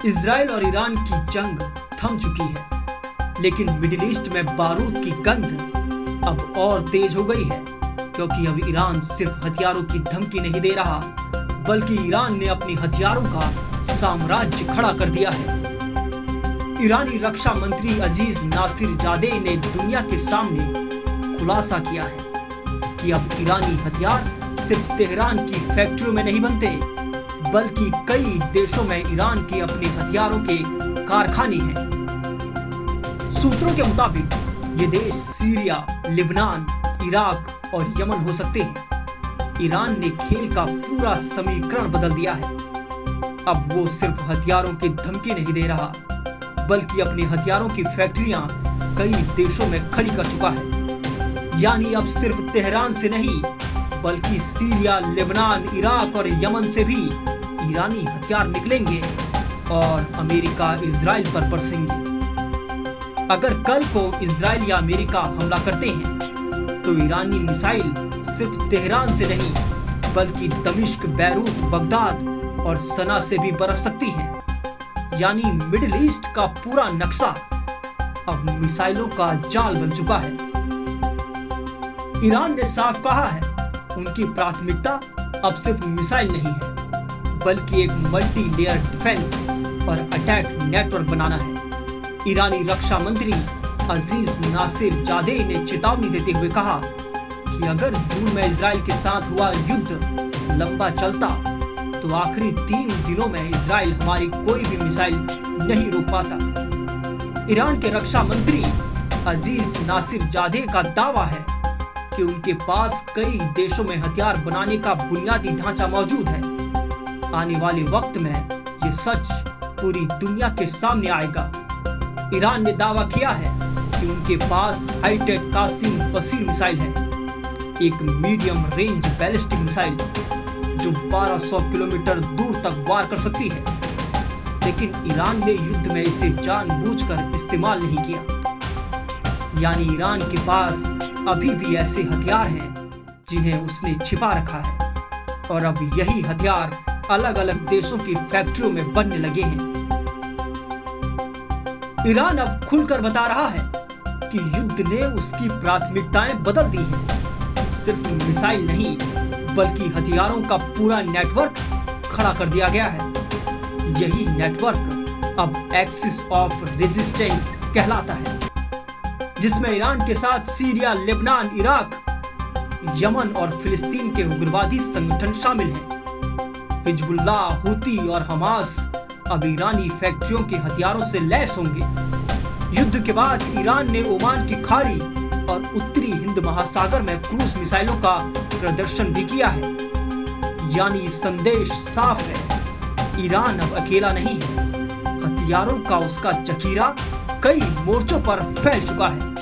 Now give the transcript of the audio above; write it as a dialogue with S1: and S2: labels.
S1: Israel और Iran की जंग थम चुकी है, लेकिन मिडिल ईस्ट में बारूद की गंध अब और तेज हो गई है, क्योंकि अब ईरान सिर्फ हथियारों की धमकी नहीं दे रहा, बल्कि ईरान ने अपने हथियारों का साम्राज्य खड़ा कर दिया है। ईरानी रक्षा मंत्री अजीज नासिरजादे ने दुनिया के सामने खुलासा किया है कि अब ईरानी हथियार सिर्फ तेहरान की फैक्ट्रियों में नहीं बनते, बल्कि कई देशों में ईरान के अपने हथियारों के कारखाने हैं। सूत्रों के मुताबिक ये देश सीरिया, लिबनान, इराक और यमन हो सकते हैं। ईरान ने खेल का पूरा समीकरण बदल दिया है। अब वो सिर्फ हथियारों की धमकी नहीं दे रहा, बल्कि अपने हथियारों की फैक्ट्रियां कई देशों में खड़ी कर चुका है। यानी अब सिर्फ तेहरान से नहीं, बल्कि सीरिया, लेबनान, इराक और यमन से भी ईरानी हथियार निकलेंगे और अमेरिका इजराइल पर बरसेंगे। अगर कल को इजराइल या अमेरिका हमला करते हैं, तो ईरानी मिसाइल सिर्फ तेहरान से नहीं, बल्कि दमिश्क, बैरूत, बगदाद और सना से भी बरस सकती हैं। यानी मिडिल ईस्ट का पूरा नक्शा अब मिसाइलों का जाल बन चुका है। ईरान ने साफ कहा है, उनकी प्राथमिकता अब सिर्फ मिसाइल नहीं है, बल्कि एक मल्टी लेयर डिफेंस और अटैक नेटवर्क बनाना है। ईरानी रक्षा मंत्री अजीज नासिरजादे ने चेतावनी देते हुए कहा कि अगर जून में इजराइल के साथ हुआ युद्ध लंबा चलता, तो आखिरी 3 दिनों में इजराइल हमारी कोई भी मिसाइल नहीं रोक पाता। ईरान के रक्षा मंत्री अजीज नासिरजादे का दावा है कि उनके पास कई देशों में हथियार बनाने का बुनियादी ढांचा मौजूद है। आने वाले वक्त में ये सच पूरी दुनिया के सामने आएगा। ईरान ने दावा किया है कि उनके पास हाईटेक कासिम बसीर मिसाइल है, एक मीडियम रेंज बैलिस्टिक मिसाइल जो 1200 किलोमीटर दूर तक वार कर सकती है। लेकिन ईरान ने युद्ध में इसे जानबूझकर इस्तेमाल नहीं किया। यानी ईरान के पास अभी भी ऐसे हथियार हैं जिन्हें उसने छिपा रखा है, और अब यही हथियार अलग अलग देशों की फैक्ट्रियों में बनने लगे हैं। ईरान अब खुलकर बता रहा है कि युद्ध ने उसकी प्राथमिकताएं बदल दी हैं। सिर्फ मिसाइल नहीं, बल्कि हथियारों का पूरा नेटवर्क खड़ा कर दिया गया है। यही नेटवर्क अब एक्सिस ऑफ रेजिस्टेंस कहलाता है, जिसमें ईरान के साथ सीरिया, लेबनान, इराक, यमन और फिलिस्तीन के उग्रवादी संगठन शामिल हैं। हिजबुल्लाह, हुती और हमास अब ईरानी फैक्ट्रियों के हथियारों से लैस होंगे। युद्ध के बाद ईरान ने ओमान की खाड़ी और उत्तरी हिंद महासागर में क्रूज मिसाइलों का प्रदर्शन भी किया है। यानी संदेश साफ है, ईरान अब अकेला नहीं है। हथियारों का उसका जखीरा कई मोर्चों पर फैल चुका है।